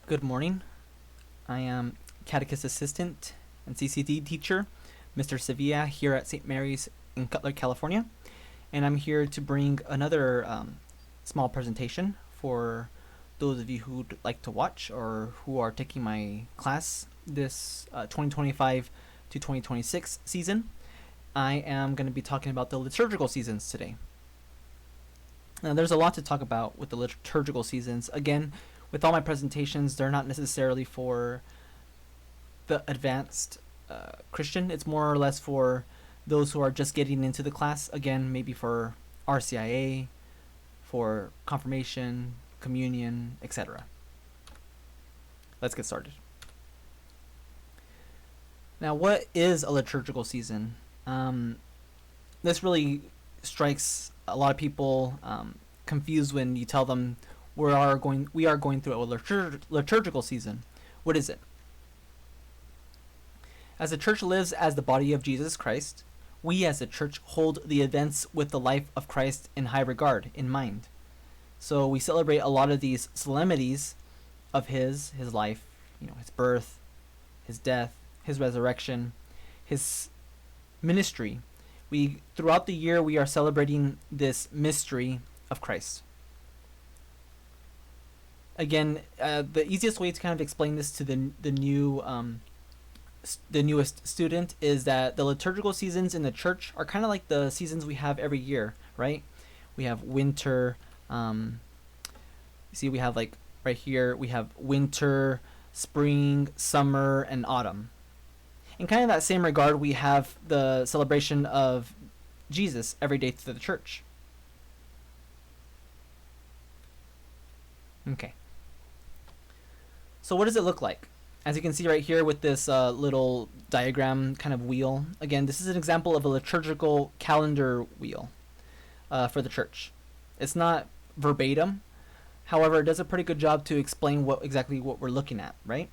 Good morning. I am Catechist Assistant and CCD teacher, Mr. Sevilla, here at St. Mary's in Cutler, California. And I'm here to bring another small presentation for those of you who'd like to watch or who are taking my class this 2025 to 2026 season. I am going to be talking about the liturgical seasons today. Now, there's a lot to talk about with the liturgical seasons. Again, with all my presentations, they're not necessarily for the advanced Christian. It's more or less for those who are just getting into the class. Again, maybe for RCIA, for confirmation, communion, etc. Let's get started. Now, what is a liturgical season? This really strikes a lot of people confused when you tell them we are going through a liturgical season. What is it? As the church lives as the body of Jesus Christ, we as the church hold the events with the life of Christ in high regard in mind. So we celebrate a lot of these solemnities of his life, his birth, his death, his resurrection, his ministry. Throughout the year we are celebrating this mystery of Christ. Again, the easiest way to kind of explain this to the newest student is that the liturgical seasons in the church are kind of like the seasons we have every year, right? We have winter. We have like right here we have winter, spring, summer, and autumn. In kind of that same regard, we have the celebration of Jesus every day through the church. Okay. So what does it look like? As you can see right here with this little diagram kind of wheel. Again, this is an example of a liturgical calendar wheel for the church. It's not verbatim. However, it does a pretty good job to explain exactly what we're looking at, right?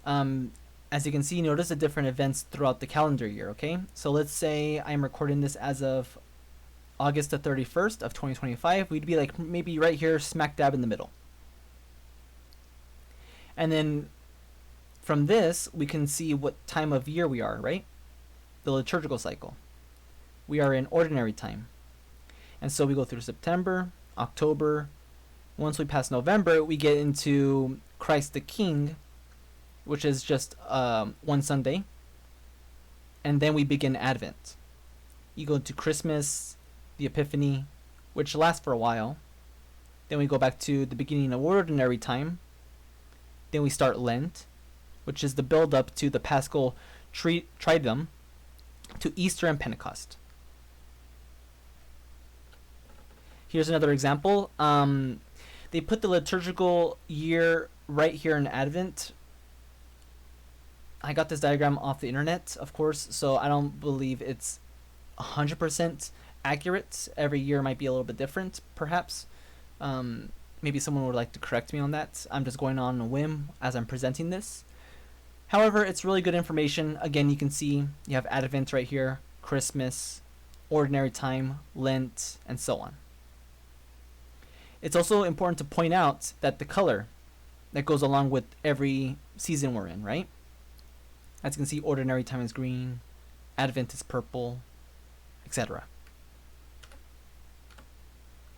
As you can see, notice the different events throughout the calendar year, okay? So let's say I'm recording this as of August the 31st of 2025. We'd be like maybe right here smack dab in the middle. And then from this, we can see what time of year we are, right? The liturgical cycle. We are in ordinary time. And so we go through September, October. Once we pass November, we get into Christ the King, which is just one Sunday. And then we begin Advent. You go to Christmas, the Epiphany, which lasts for a while. Then we go back to the beginning of ordinary time. Then we start Lent, which is the build-up to the Paschal Triduum, to Easter and Pentecost. Here's another example. They put the liturgical year right here in Advent. I got this diagram off the internet, of course, so I don't believe it's 100% accurate. Every year might be a little bit different, perhaps. Maybe someone would like to correct me on that. I'm just going on a whim as I'm presenting this. However, it's really good information. Again, you can see you have Advent right here, Christmas, ordinary time, Lent, and so on. It's also important to point out that the color that goes along with every season we're in, right? As you can see, ordinary time is green, Advent is purple, etc.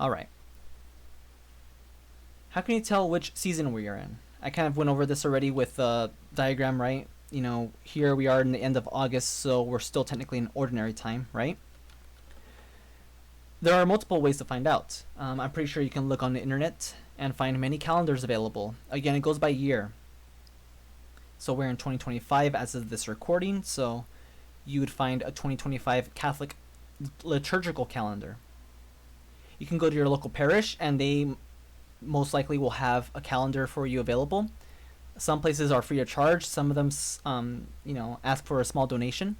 All right. How can you tell which season we are in? I kind of went over this already with the diagram, right? Here we are in the end of August, so we're still technically in ordinary time, right? There are multiple ways to find out. I'm pretty sure you can look on the internet and find many calendars available. Again, it goes by year. So we're in 2025 as of this recording, so you would find a 2025 Catholic liturgical calendar. You can go to your local parish and they most likely will have a calendar for you available. Some places are free of charge. Some of them, ask for a small donation.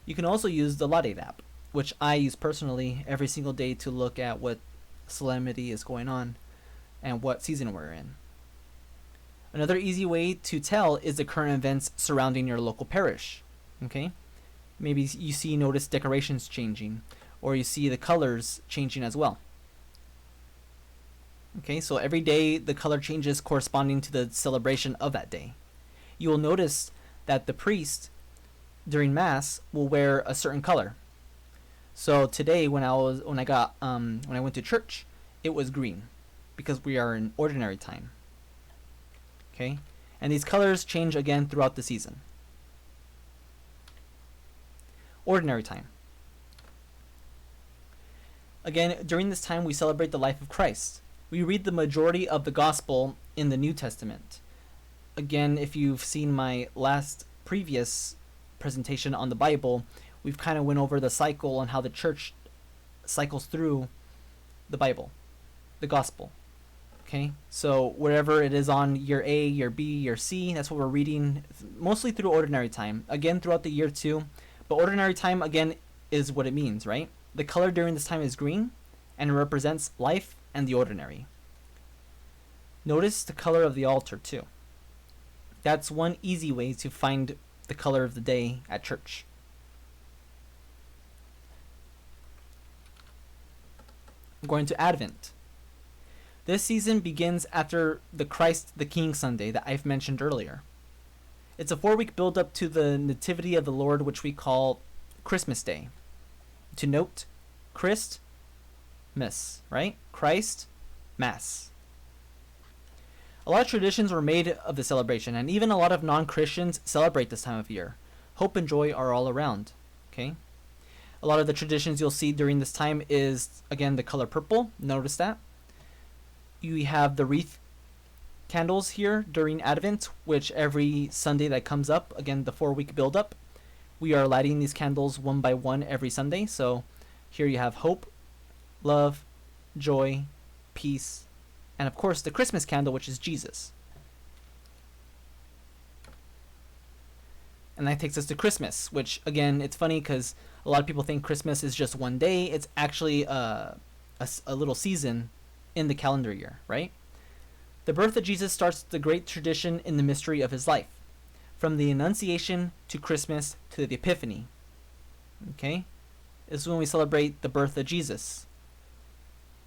You can also use the Laudate app, which I use personally every single day to look at what solemnity is going on and what season we're in. Another easy way to tell is the current events surrounding your local parish. Okay? Maybe notice decorations changing, or you see the colors changing as well. Okay, so every day the color changes corresponding to the celebration of that day. You will notice that the priest during mass will wear a certain color. So today when I went to church, it was green because we are in ordinary time. Okay? And these colors change again throughout the season. Ordinary time. Again, during this time we celebrate the life of Christ. We read the majority of the gospel in the New Testament. Again, if you've seen my previous presentation on the Bible, we've kind of went over the cycle on how the church cycles through the Bible, the gospel. Okay, so wherever it is on year A, year B, year C, that's what we're reading, mostly through ordinary time. Again, throughout the year too, but ordinary time again is what it means, right? The color during this time is green, and it represents life and the ordinary. Notice the color of the altar too. That's one easy way to find the color of the day at church. I'm going to Advent. This season begins after the Christ the King Sunday that I've mentioned earlier. It's a 4-week build-up to the Nativity of the Lord, which we call Christmas Day. To note, Christ, Miss, right? Christ, Mass. A lot of traditions were made of the celebration, and even a lot of non-Christians celebrate this time of year. Hope and joy are all around. Okay? A lot of the traditions you'll see during this time is, again, the color purple. Notice that. You have the wreath candles here during Advent, which every Sunday that comes up, again, the 4-week build-up, we are lighting these candles one by one every Sunday. So here you have hope, love, joy, peace, and of course the Christmas candle, which is Jesus. And that takes us to Christmas, which again, it's funny because a lot of people think Christmas is just one day. It's actually a little season in the calendar year, right? The birth of Jesus starts the great tradition in the mystery of his life, from the Annunciation to Christmas to the Epiphany. Okay? This is when we celebrate the birth of Jesus,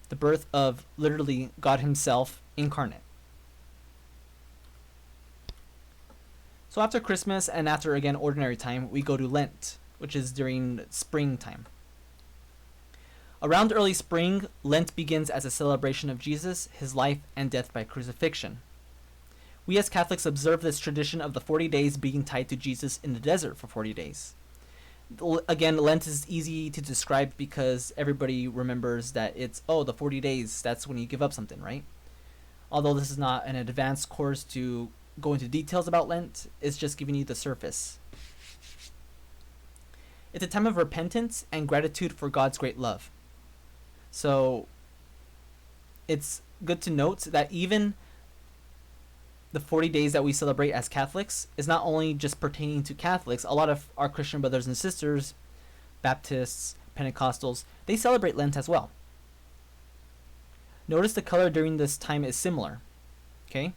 the birth of literally God himself incarnate. So after Christmas and after, again, ordinary time, we go to Lent, which is during springtime. Around early spring, Lent begins as a celebration of Jesus, his life, and death by crucifixion. We as Catholics observe this tradition of the 40 days being tied to Jesus in the desert for 40 days. Again, Lent is easy to describe because everybody remembers that it's, the 40 days, that's when you give up something, right? Although this is not an advanced course to go into details about Lent, it's just giving you the surface. It's a time of repentance and gratitude for God's great love. So it's good to note that even the 40 days that we celebrate as Catholics is not only just pertaining to Catholics. A lot of our Christian brothers and sisters, Baptists, Pentecostals, they celebrate Lent as well. Notice the color during this time is similar. Okay?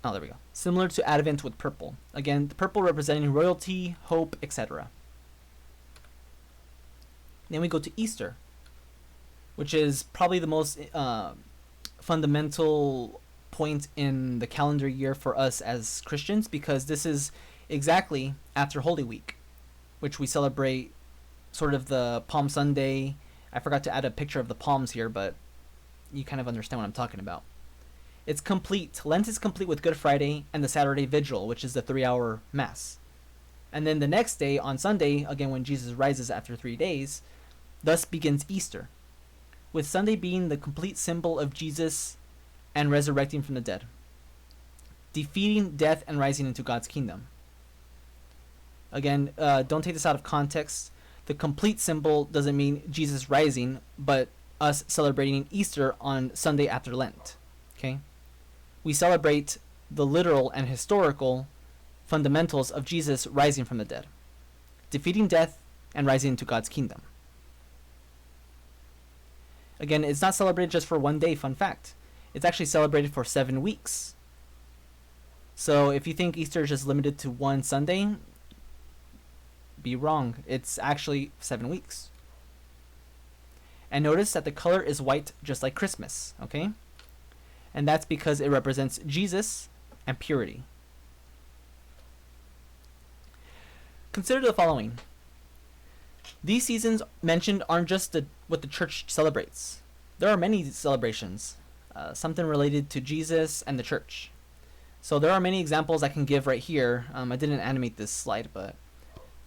Oh, there we go. Similar to Advent with purple. Again, the purple representing royalty, hope, etc. Then we go to Easter, which is probably the most fundamental point in the calendar year for us as Christians, because this is exactly after Holy Week, which we celebrate sort of the Palm Sunday. I forgot to add a picture of the palms here, but you kind of understand what I'm talking about. It's complete. Lent is complete with Good Friday and the Saturday Vigil, which is the 3-hour Mass. And then the next day, on Sunday, again when Jesus rises after 3 days, thus begins Easter, with Sunday being the complete symbol of Jesus and resurrecting from the dead, defeating death and rising into God's kingdom. Again, don't take this out of context. The complete symbol doesn't mean Jesus rising, but us celebrating Easter on Sunday after Lent. Okay? We celebrate the literal and historical fundamentals of Jesus rising from the dead, defeating death and rising into God's kingdom. Again, it's not celebrated just for one day, fun fact. It's actually celebrated for 7 weeks. So if you think Easter is just limited to one Sunday, be wrong. It's actually 7 weeks. And notice that the color is white, just like Christmas, okay? And that's because it represents Jesus and purity. Consider the following. These seasons mentioned aren't just what the church celebrates. There are many celebrations, something related to Jesus and the church. So there are many examples I can give right here. I didn't animate this slide, but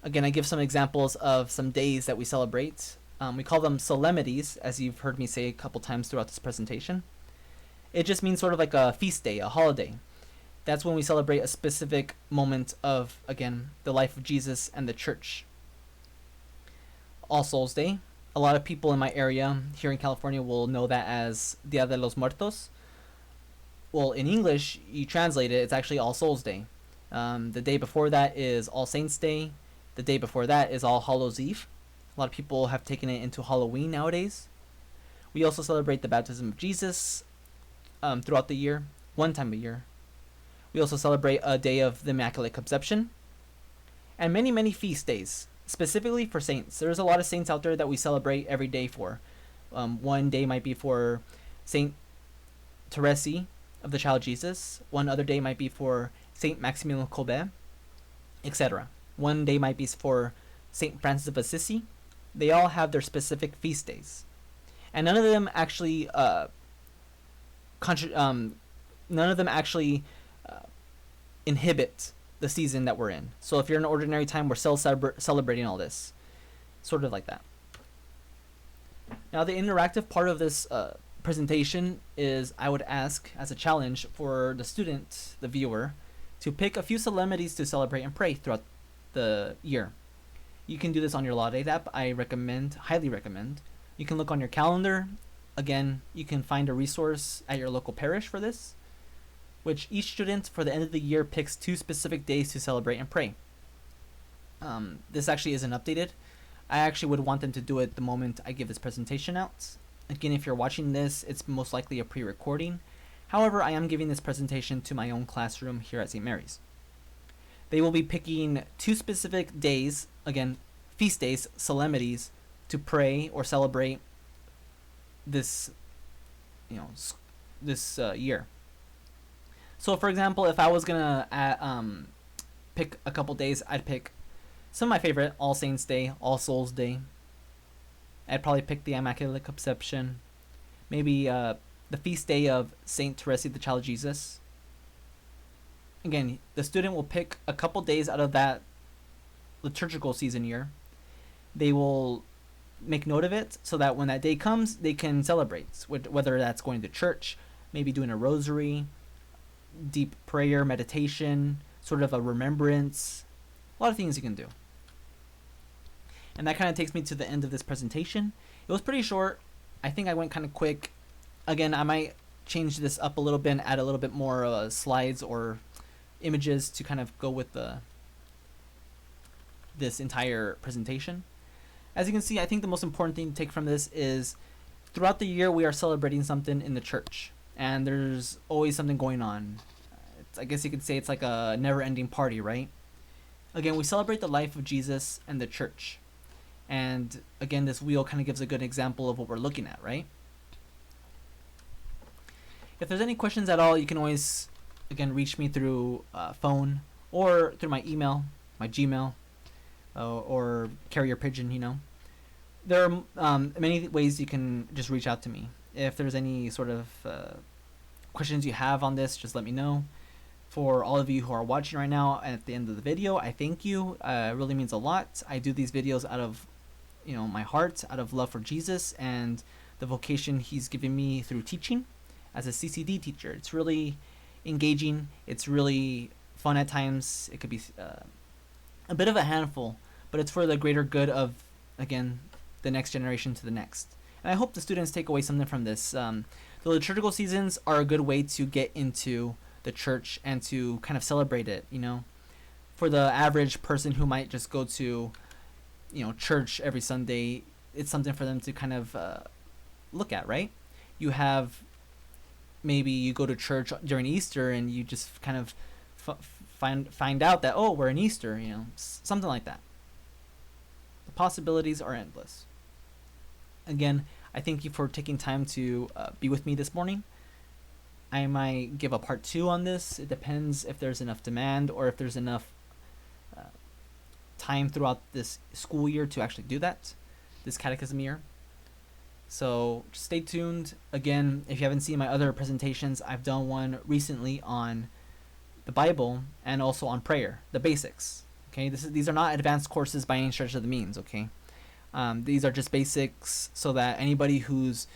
again, I give some examples of some days that we celebrate. We call them solemnities, as you've heard me say a couple times throughout this presentation. It just means sort of like a feast day, a holiday. That's when we celebrate a specific moment of, again, the life of Jesus and the church. All Souls Day. A lot of people in my area here in California will know that as Dia de los Muertos. Well, in English, you translate it, it's actually All Souls Day. The day before that is All Saints Day. The day before that is All Hallows Eve. A lot of people have taken it into Halloween nowadays. We also celebrate the baptism of Jesus throughout the year, one time a year. We also celebrate a day of the Immaculate Conception. And many, many feast days, specifically for saints. There's a lot of saints out there that we celebrate every day for. One day might be for Saint Therese of the Child Jesus. One other day might be for Saint Maximilian Kolbe, etc. One day might be for Saint Francis of Assisi. They all have their specific feast days, and none of them actually inhibit the season that we're in. So if you're in ordinary time, we're still celebrating all this, sort of like that. Now the interactive part of this presentation is I would ask as a challenge for the student, the viewer, to pick a few solemnities to celebrate and pray throughout the year. You can do this on your Laudate app. I recommend, highly recommend. You can look on your calendar. Again, you can find a resource at your local parish for this, which each student for the end of the year picks 2 specific days to celebrate and pray. This actually isn't updated. I actually would want them to do it the moment I give this presentation out. Again, if you're watching this, it's most likely a pre-recording. However, I am giving this presentation to my own classroom here at St. Mary's. They will be picking 2 specific days, again, feast days, solemnities, to pray or celebrate this, year. So, for example, if I was gonna pick a couple days, I'd pick some of my favorite: All Saints Day, All Souls Day. I'd probably pick the Immaculate Conception, maybe the feast day of Saint Therese the Child Jesus. Again, the student will pick a couple days out of that liturgical season year. They will make note of it so that when that day comes, they can celebrate, whether that's going to church, maybe doing a rosary, deep prayer, meditation, sort of a remembrance, a lot of things you can do. And that kind of takes me to the end of this presentation. It was pretty short. I think I went kind of quick. Again, I might change this up a little bit and add a little bit more slides or images to kind of go with this entire presentation. As you can see, I think the most important thing to take from this is throughout the year we are celebrating something in the church, and there's always something going on. I guess you could say it's like a never-ending party, right? Again, we celebrate the life of Jesus and the church. And again, this wheel kind of gives a good example of what we're looking at, right? If there's any questions at all, you can always, again, reach me through phone or through my email, my Gmail, or carrier pigeon, There are many ways you can just reach out to me. If there's any sort of questions you have on this, just let me know. For all of you who are watching right now and at the end of the video, I thank you. It really means a lot. I do these videos out of my heart, out of love for Jesus and the vocation he's given me through teaching as a CCD teacher. It's really engaging. It's really fun at times. It could be a bit of a handful, but it's for the greater good of, again, the next generation to the next. And I hope the students take away something from this. The liturgical seasons are a good way to get into the church and to kind of celebrate it, For the average person who might just go to, church every Sunday, it's something for them to kind of look at, right? Maybe you go to church during Easter and you just kind of find out that, oh, we're in Easter, something like that. The possibilities are endless. Again, I thank you for taking time to be with me this morning. I might give a part 2 on this. It depends if there's enough demand or if there's enough uh, time throughout this school year to actually do that, this catechism year. So stay tuned. Again, if you haven't seen my other presentations, I've done one recently on the Bible and also on prayer, the basics. Okay, these are not advanced courses by any stretch of the means. Okay, these are just basics so that anybody who's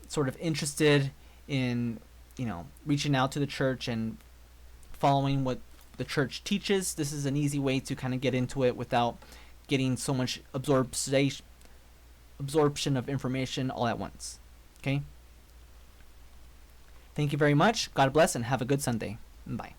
sort of interested in, reaching out to the church and following what the church teaches, this is an easy way to kind of get into it without getting so much absorption of information all at once. Okay? Thank you very much. God bless and have a good Sunday. Bye.